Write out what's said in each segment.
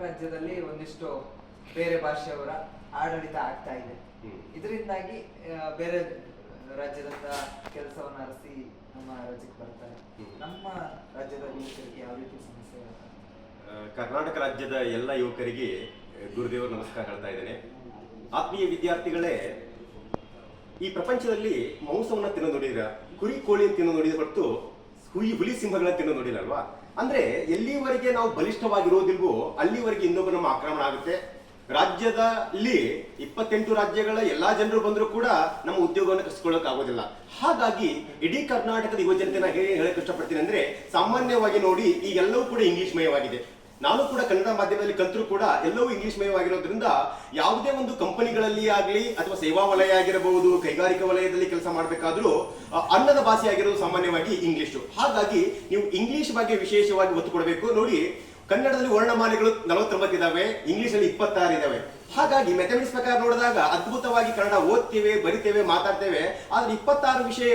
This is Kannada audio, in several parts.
ರಾಜ್ಯದಲ್ಲಿ ಒಂದಿಷ್ಟು ಬೇರೆ ಭಾಷೆಯವರ ಆಡಳಿತ ಆಗ್ತಾ ಇದೆ. ಇದರಿಂದಾಗಿ ಬೇರೆ ರಾಜ್ಯದಿಂದ ಕೆಲಸವನ್ನು ಅರಸಿ ನಮ್ಮ ರಾಜ್ಯಕ್ಕೆ ಬರ್ತಾರೆ. ನಮ್ಮ ರಾಜ್ಯದ ಯುವಕರಿಗೆ ಯಾವ ರೀತಿ ಸಮಸ್ಯೆ ಇರುತ್ತೆ? ಕರ್ನಾಟಕ ರಾಜ್ಯದ ಎಲ್ಲ ಯುವಕರಿಗೆ ಗುರುದೇವರು ನಮಸ್ಕಾರ ಹೇಳ್ತಾ ಇದ್ದೇನೆ. ಆತ್ಮೀಯ ವಿದ್ಯಾರ್ಥಿಗಳೇ, ಈ ಪ್ರಪಂಚದಲ್ಲಿ ಮಾಂಸವನ್ನ ತಿನ್ನೋ ನೋಡಿದ್ರ, ಕುರಿ ಕೋಳಿ ತಿನ್ನೋ ನೋಡಿದ ಹೊರತು ಹುಲಿ ಸಿಂಹಗಳನ್ನ ತಿನ್ನೋ ನೋಡಿಲ್ಲ ಅಲ್ವಾ? ಅಂದ್ರೆ ಎಲ್ಲಿವರೆಗೆ ನಾವು ಬಲಿಷ್ಠವಾಗಿರೋದಿಲ್ವೋ ಅಲ್ಲಿವರೆಗೆ ಇನ್ನೊಬ್ಬ ನಮ್ಮ ಆಕ್ರಮಣ ಆಗುತ್ತೆ. ರಾಜ್ಯದಲ್ಲಿ 28 ರಾಜ್ಯಗಳ ಎಲ್ಲಾ ಜನರು ಬಂದರೂ ಕೂಡ ನಮ್ಮ ಉದ್ಯೋಗವನ್ನು ಕಸಿಕೊಳ್ಳೋಕೆ ಆಗೋದಿಲ್ಲ. ಹಾಗಾಗಿ ಇಡೀ ಕರ್ನಾಟಕದ ಯುವಜನತೆ ನಾನು ಹೇಳಕ್ ಇಷ್ಟಪಡ್ತೀನಿ ಅಂದ್ರೆ, ಸಾಮಾನ್ಯವಾಗಿ ನೋಡಿ ಈ ಎಲ್ಲವೂ ಕೂಡ ಇಂಗ್ಲಿಷ್ ಮಯವಾಗಿದೆ. ನಾನು ಕೂಡ ಕನ್ನಡ ಮಾಧ್ಯಮದಲ್ಲಿ ಕಲ್ತರೂ ಕೂಡ ಎಲ್ಲವೂ ಇಂಗ್ಲಿಷ್ ಮಯವಾಗಿರೋದ್ರಿಂದ ಯಾವುದೇ ಒಂದು ಕಂಪನಿಗಳಲ್ಲಿ ಆಗಲಿ ಅಥವಾ ಸೇವಾ ವಲಯ ಆಗಿರಬಹುದು, ಕೈಗಾರಿಕಾ ವಲಯದಲ್ಲಿ ಕೆಲಸ ಮಾಡಬೇಕಾದ್ರೂ ಅನ್ನದ ಭಾಷೆ ಆಗಿರೋದು ಸಾಮಾನ್ಯವಾಗಿ ಇಂಗ್ಲಿಷು. ಹಾಗಾಗಿ ನೀವು ಇಂಗ್ಲಿಷ್ ಬಗ್ಗೆ ವಿಶೇಷವಾಗಿ ಒತ್ತು ಕೊಡಬೇಕು. ನೋಡಿ, ಕನ್ನಡದಲ್ಲಿ ವರ್ಣಮಾಲೆಗಳು 49 ಇದಾವೆ, ಇಂಗ್ಲಿಷಲ್ಲಿ 26 ಇದಾವೆ. ಹಾಗಾಗಿ ಮ್ಯಾಥಮೆಟಿಕ್ಸ್ ಪ್ರಕಾರ ನೋಡಿದಾಗ ಅದ್ಭುತವಾಗಿ ಕನ್ನಡ ಓದ್ತೇವೆ, ಬರಿತೇವೆ, ಮಾತಾಡ್ತೇವೆ. ಆದ್ರೆ 26 ವಿಷಯ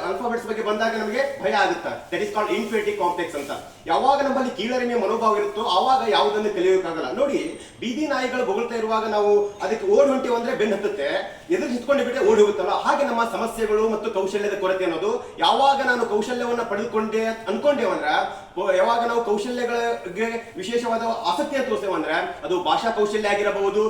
ಆಲ್ಫಾಬೆಟ್ಸ್ ಬಗ್ಗೆ ಬಂದಾಗ ನಮಗೆ ಭಯ ಆಗುತ್ತೆ. That is called infinity complex ಅಂತ. ಯಾವಾಗ ನಮ್ಮಲ್ಲಿ ಕೀಳರಿಮೆ ಮನೋಭಾವ ಇರುತ್ತೋ ಆವಾಗ ಯಾವುದನ್ನು ಕಲಿಯೋಕ್ಕಾಗಲ್ಲ. ನೋಡಿ, ಬೀದಿ ನಾಯಿಗಳು ಬೊಗಳ್ತಾ ಇರುವಾಗ ನಾವು ಅದಕ್ಕೆ ಓಡಿ ಹೊಂಟೇವು ಅಂದ್ರೆ ಬೆನ್ನು ಹತ್ತುತ್ತೆ, ಎದುರು ನಿಂತ್ಕೊಂಡು ಬಿಟ್ಟರೆ ಓಡಿ ಹೋಗುತ್ತಲ್ಲ. ಹಾಗೆ ನಮ್ಮ ಸಮಸ್ಯೆಗಳು ಮತ್ತು ಕೌಶಲ್ಯದ ಕೊರತೆ ಅನ್ನೋದು, ಯಾವಾಗ ನಾನು ಕೌಶಲ್ಯವನ್ನ ಪಡೆದುಕೊಂಡೆ ಅನ್ಕೊಂಡೇವಂದ್ರೆ, ಯಾವಾಗ ನಾವು ಕೌಶಲ್ಯಗಳಿಗೆ ವಿಶೇಷವಾದ ಆಸಕ್ತಿಯನ್ನು ತೋರಿಸ್ತೇವಂದ್ರೆ, ಅದು ಭಾಷಾ ಕೌಶಲ್ಯ ಆಗಿರಬಹುದು,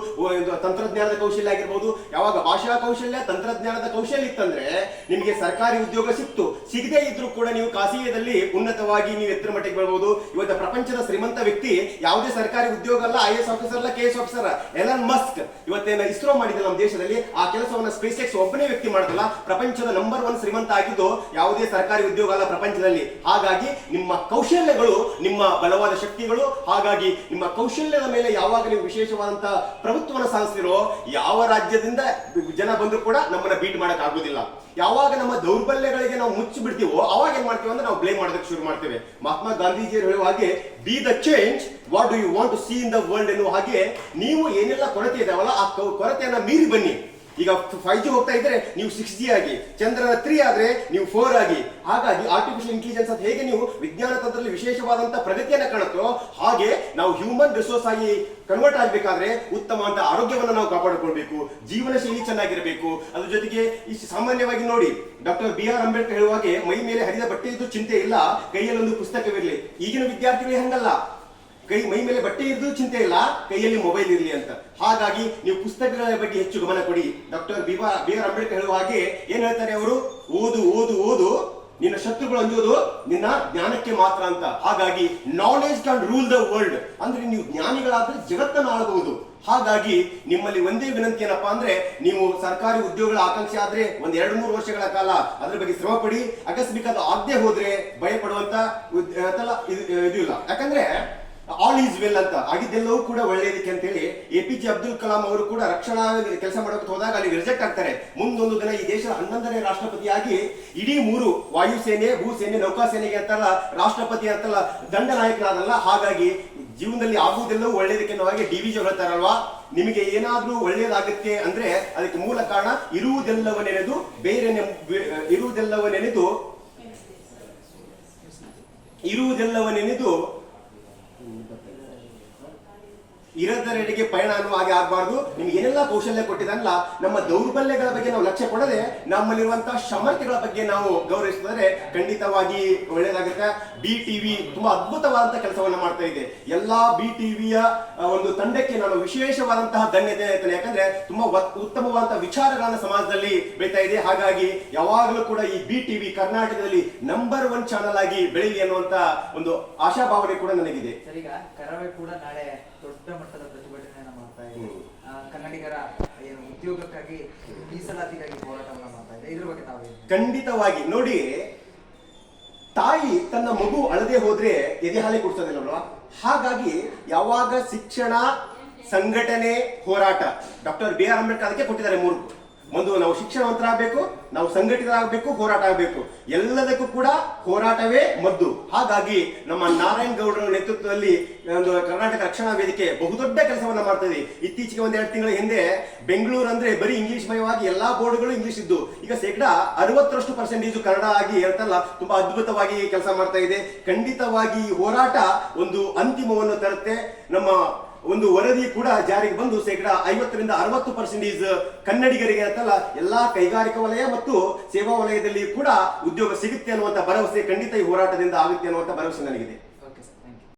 ತಂತ್ರಜ್ಞಾನದ ಕೌಶಲ್ಯ ಆಗಿರ್ಬೋದು. ಯಾವಾಗ ಭಾಷಾ ಕೌಶಲ್ಯ, ತಂತ್ರಜ್ಞಾನದ ಕೌಶಲ್ಯ ಇತ್ತಂದ್ರೆ ನಿಮಗೆ ಸರ್ಕಾರಿ ಉದ್ಯೋಗ ಸಿಕ್ತು. ಸಿಗದೇ ಇದ್ರೂ ಕೂಡ ನೀವು ಖಾಸಗಿಯಲ್ಲಿ ಉನ್ನತವಾಗಿ ನೀವು ಎತ್ತರ ಮಟ್ಟಿಗೆ ಬರ್ಬೋದು. ಇವತ್ತು ಪ್ರಪಂಚದ ಶ್ರೀಮಂತ ವ್ಯಕ್ತಿ ಯಾವುದೇ ಸರ್ಕಾರಿ ಉದ್ಯೋಗ ಅಲ್ಲ, IAS ಆಫೀಸರ್ ಅಲ್ಲ, KS ಆಫೀಸರ್. ಎಲನ್ ಮಸ್ಕ್ ಇವತ್ತೇನ ಇಸ್ರೋ ಮಾಡಿದಲ್ಲ ನಮ್ಮ ದೇಶದಲ್ಲಿ, ಆ ಕೆಲಸವನ್ನ ಸ್ಪೇಸ್ ಎಕ್ಸ್ ಒಬ್ಬನೇ ವ್ಯಕ್ತಿ ಮಾಡಲ್ಲ. ಪ್ರಪಂಚದ ನಂಬರ್ 1 ಶ್ರೀಮಂತ ಆಗಿದ್ದು ಯಾವುದೇ ಸರ್ಕಾರಿ ಉದ್ಯೋಗ ಅಲ್ಲ ಪ್ರಪಂಚದಲ್ಲಿ. ಹಾಗಾಗಿ ನಿಮ್ಮ ಕೌಶಲ್ಯಗಳು ನಿಮ್ಮ ಬಲವಾದ ಶಕ್ತಿಗಳು. ಹಾಗಾಗಿ ನಿಮ್ಮ ಕೌಶಲ್ಯದ ಮೇಲೆ ಯಾವಾಗ ನೀವು ವಿಶೇಷವಾದಂತಹ ಪ್ರಭುತ್ವವನ್ನು ಸಾಧಿಸ್ತಿರೋ, ಯಾವ ರಾಜ್ಯದಿಂದ ಜನ ಬಂದ್ರು ಕೂಡ ನಮ್ಮನ್ನ ಬೀಟ್ ಮಾಡಕ್ ಆಗುದಿಲ್ಲ. ಯಾವಾಗ ನಮ್ಮ ದೌರ್ಬಲ್ಯಗಳಿಗೆ ನಾವು ಮುಚ್ಚಿ ಬಿಡ್ತೀವೋ ಅವಾಗ ಏನ್ ಮಾಡ್ತೀವಿ ಅಂದ್ರೆ ನಾವು ಬ್ಲೇಮ್ ಮಾಡೋದಕ್ಕೆ ಶುರು ಮಾಡ್ತೇವೆ. ಮಹಾತ್ಮ ಗಾಂಧೀಜಿಯವರು ಹೇಳುವ ಹಾಗೆ, be the change what do you want to see in the world ಎನ್ನುವ ಹಾಗೆ, ನೀವು ಏನೆಲ್ಲ ಕೊರತೆ ಇದಾವಲ್ಲ ಆ ಕೊರತೆಯನ್ನ ಮೀರಿ ಬನ್ನಿ. ಈಗ 5G ಹೋಗ್ತಾ ಇದ್ರೆ ನೀವು 6G ಆಗಿ, ಚಂದ್ರನ 3 ಆದ್ರೆ ನೀವು 4 ಆಗಿ. ಹಾಗಾಗಿ ಆರ್ಟಿಫಿಷಿಯಲ್ ಇಂಟೆಲಿಜೆನ್ಸ್ ಅಂತ ಹೇಗೆ ನೀವು ವಿಜ್ಞಾನ ತಂತ್ರದಲ್ಲಿ ವಿಶೇಷವಾದಂತಹ ಪ್ರಗತಿಯನ್ನ ಕಾಣುತ್ತೋ, ಹಾಗೆ ನಾವು ಹ್ಯೂಮನ್ ರಿಸೋರ್ಸ್ ಆಗಿ ಕನ್ವರ್ಟ್ ಆಗಬೇಕಾದ್ರೆ ಉತ್ತಮವಾದ ಆರೋಗ್ಯವನ್ನು ನಾವು ಕಾಪಾಡಿಕೊಳ್ಬೇಕು, ಜೀವನ ಶೈಲಿ ಚೆನ್ನಾಗಿರಬೇಕು. ಅದ್ರ ಜೊತೆಗೆ ಈ ಸಾಮಾನ್ಯವಾಗಿ ನೋಡಿ, ಡಾಕ್ಟರ್ BR ಅಂಬೇಡ್ಕರ್ ಹೇಳುವಾಗೆ, ಮೈ ಮೇಲೆ ಹರಿದ ಬಟ್ಟೆ ಇದ್ದು ಚಿಂತೆ ಇಲ್ಲ, ಕೈಯಲ್ಲಿ ಒಂದು ಪುಸ್ತಕವಿರಲಿ. ಈಗಿನ ವಿದ್ಯಾರ್ಥಿಗಳು ಹಂಗಲ್ಲ, ಮೈ ಮೇಲೆ ಬಟ್ಟೆ ಇದ್ದು ಚಿಂತೆ ಇಲ್ಲ, ಕೈಯಲ್ಲಿ ಮೊಬೈಲ್ ಇರಲಿ ಅಂತ. ಹಾಗಾಗಿ ನೀವು ಪುಸ್ತಕಗಳ ಬಗ್ಗೆ ಹೆಚ್ಚು ಗಮನ ಕೊಡಿ. ಡಾಕ್ಟರ್ BR ಅಂಬೇಡ್ಕರ್ ಹೇಳುವ ಹಾಗೆ ಏನ್ ಹೇಳ್ತಾರೆ ಅವರು, ಓದು ಓದು ಓದು, ನಿನ್ನ ಶತ್ರುಗಳು ಅಂಜೋದು ನಿನ್ನ ಜ್ಞಾನಕ್ಕೆ ಮಾತ್ರ ಅಂತ. ಹಾಗಾಗಿ knowledge can rule the world ಅಂದ್ರೆ ನೀವು ಜ್ಞಾನಿಗಳಾದ್ರೆ ಜಗತ್ತನ್ನು ಆಳಬಹುದು. ಹಾಗಾಗಿ ನಿಮ್ಮಲ್ಲಿ ಒಂದೇ ವಿನಂತಿ ಏನಪ್ಪಾ ಅಂದ್ರೆ, ನೀವು ಸರ್ಕಾರಿ ಉದ್ಯೋಗಗಳ ಆಕಾಂಕ್ಷೆ ಆದ್ರೆ 1-2-3 ವರ್ಷಗಳ ಕಾಲ ಅದ್ರ ಬಗ್ಗೆ ಶ್ರಮ ಪಡಿ. ಅಕಸ್ಮಿಕ ಅದು ಆಗದೆ ಹೋದ್ರೆ ಭಯ ಪಡುವಂತ ಇದು ಇಲ್ಲ. ಯಾಕಂದ್ರೆ ಆಲ್ ಈಸ್ ವೆಲ್ ಅಂತ, ಆಗಿದ್ದೆಲ್ಲವೂ ಕೂಡ ಒಳ್ಳೆಯದಕ್ಕೆ ಅಂತ ಹೇಳಿ APJ ಅಬ್ದುಲ್ ಕಲಾಂ ಅವರು ಕೂಡ ರಕ್ಷಣಾ ಕೆಲಸ ಮಾಡೋಕೆ ಹೋದಾಗ ಅಲ್ಲಿ ರಿಜೆಕ್ಟ್ ಆಗ್ತಾರೆ. ಮುಂದೊಂದು ದಿನ ಈ ದೇಶದ 11ನೇ ರಾಷ್ಟ್ರಪತಿಯಾಗಿ ಇಡೀ 3 ವಾಯುಸೇನೆ, ಭೂಸೇನೆ, ನೌಕಾಸೇನೆಗೆ ಅಂತಲ್ಲ ರಾಷ್ಟ್ರಪತಿ ಅಂತಲ್ಲ ದಂಡನಾಯಕನಾದಲ್ಲ. ಹಾಗಾಗಿ ಜೀವನದಲ್ಲಿ ಆಗುವುದೆಲ್ಲವೂ ಒಳ್ಳೆಯದಕ್ಕೆ ಅನ್ನೋ ಹಾಗೆ DVG ಹೇಳ್ತಾರಲ್ವಾ, ನಿಮಗೆ ಏನಾದ್ರೂ ಒಳ್ಳೆಯದಾಗುತ್ತೆ ಅಂದ್ರೆ ಅದಕ್ಕೆ ಮೂಲ ಕಾರಣ ಇರುವುದೆಲ್ಲವನೆನೆದು ಇರದರೆಡೆಗೆ ಪಯಣ ಅನ್ನುವ ಹಾಗೆ ಆಗಬಾರ್ದು. ನಿಮ್ಗೆ ಏನೆಲ್ಲ ಕೌಶಲ್ಯ ಕೊಟ್ಟಿದಲ್ಲ, ನಮ್ಮ ದೌರ್ಬಲ್ಯಗಳ ಬಗ್ಗೆ ನಾವು ಲಕ್ಷ್ಯ ಕೊಡದೆ ನಮ್ಮಲ್ಲಿರುವಂತಹ ಸಾಮರ್ಥ್ಯಗಳ ಬಗ್ಗೆ ನಾವು ಗೌರವಿಸಿದರೆ ಖಂಡಿತವಾಗಿ ಒಳ್ಳೆಯದಾಗುತ್ತೆ. BTV ತುಂಬಾ ಅದ್ಭುತವಾದಂತಹ ಕೆಲಸವನ್ನ ಮಾಡ್ತಾ ಇದೆ. ಎಲ್ಲಾ BTVಯ ಒಂದು ತಂಡಕ್ಕೆ ನಾನು ವಿಶೇಷವಾದಂತಹ ಧನ್ಯತೆ ಹೇಳ್ತೇನೆ. ಯಾಕಂದ್ರೆ ತುಂಬಾ ಉತ್ತಮವಾದಂತಹ ವಿಚಾರಗಳನ್ನ ಸಮಾಜದಲ್ಲಿ ಬೆಳೀತಾ ಇದೆ. ಹಾಗಾಗಿ ಯಾವಾಗಲೂ ಕೂಡ ಈ BTV ಕರ್ನಾಟಕದಲ್ಲಿ ನಂಬರ್ 1 ಚಾನಲ್ ಆಗಿ ಬೆಳೀಲಿ ಅನ್ನುವಂತ ಒಂದು ಆಶಾಭಾವನೆ ಕೂಡ ನನಗಿದೆ. ಸರಿಗ ಕರಾವಳಿ ಕೂಡ ನಾಳೆ ದೊಡ್ಡ ಮಟ್ಟದ ಪ್ರತಿಭಟನೆಯನ್ನ ಮಾಡ್ತಾ ಇದೆ. ಕನ್ನಡಿಗರ ಏನು ಉದ್ಯೋಗಕ್ಕಾಗಿ, ಮೀಸಲಾತಿಗಾಗಿ ಹೋರಾಟವನ್ನ ಮಾಡ್ತಾ ಇದೆ. ಇದ್ರ ಬಗ್ಗೆ ತಾವು ಖಂಡಿತವಾಗಿ ನೋಡಿ, ತಾಯಿ ತನ್ನ ಮಗು ಅಳದೆ ಹೋದ್ರೆ ಎದೆ ಹಾಲೆ ಕುಡಿಸೋದಿಲ್ಲಲ್ವಾ? ಹಾಗಾಗಿ ಯಾವಾಗ ಶಿಕ್ಷಣ, ಸಂಘಟನೆ, ಹೋರಾಟ, ಡಾಕ್ಟರ್ BR ಅಂಬೇಡ್ಕರ್ ಅದಕ್ಕೆ ಕೊಟ್ಟಿದ್ದಾರೆ 3. ಒಂದು, ನಾವು ಶಿಕ್ಷಣವಂತರಾಗಬೇಕು, ನಾವು ಸಂಘಟಿತರಾಗಬೇಕು, ಹೋರಾಟ ಆಗಬೇಕು. ಎಲ್ಲದಕ್ಕೂ ಕೂಡ ಹೋರಾಟವೇ ಮದ್ದು. ಹಾಗಾಗಿ ನಮ್ಮ ನಾರಾಯಣ್ ಗೌಡರ ನೇತೃತ್ವದಲ್ಲಿ ಒಂದು ಕರ್ನಾಟಕ ರಕ್ಷಣಾ ವೇದಿಕೆ ಬಹುದೊಡ್ಡ ಕೆಲಸವನ್ನ ಮಾಡ್ತಾ ಇದೆ. ಇತ್ತೀಚೆಗೆ 1-2 ತಿಂಗಳ ಹಿಂದೆ ಬೆಂಗಳೂರು ಅಂದ್ರೆ ಬರೀ ಇಂಗ್ಲಿಷ್ ಮಯವಾಗಿ ಎಲ್ಲಾ ಬೋರ್ಡ್ಗಳು ಇಂಗ್ಲಿಷ್ ಇದ್ದು, ಈಗ 60% ಕನ್ನಡ ಆಗಿ ಹೇಳ್ತಲ್ಲ, ತುಂಬಾ ಅದ್ಭುತವಾಗಿ ಕೆಲಸ ಮಾಡ್ತಾ ಇದೆ. ಖಂಡಿತವಾಗಿ ಹೋರಾಟ ಒಂದು ಅಂತಿಮವನ್ನು ತರುತ್ತೆ. ನಮ್ಮ ಒಂದು ವರದಿ ಕೂಡ ಜಾರಿಗೆ ಬಂದು 50% 60% ಕನ್ನಡಿಗರಿಗೆ ಅಂತಲ್ಲ ಎಲ್ಲಾ ಕೈಗಾರಿಕಾ ವಲಯ ಮತ್ತು ಸೇವಾ ವಲಯದಲ್ಲಿ ಕೂಡ ಉದ್ಯೋಗ ಸಿಗುತ್ತೆ ಅನ್ನುವಂಥ ಭರವಸೆ ಖಂಡಿತ ಈ ಹೋರಾಟದಿಂದ ಆಗುತ್ತೆ ಅನ್ನುವಂಥ ಭರವಸೆ ನನಗಿದೆ.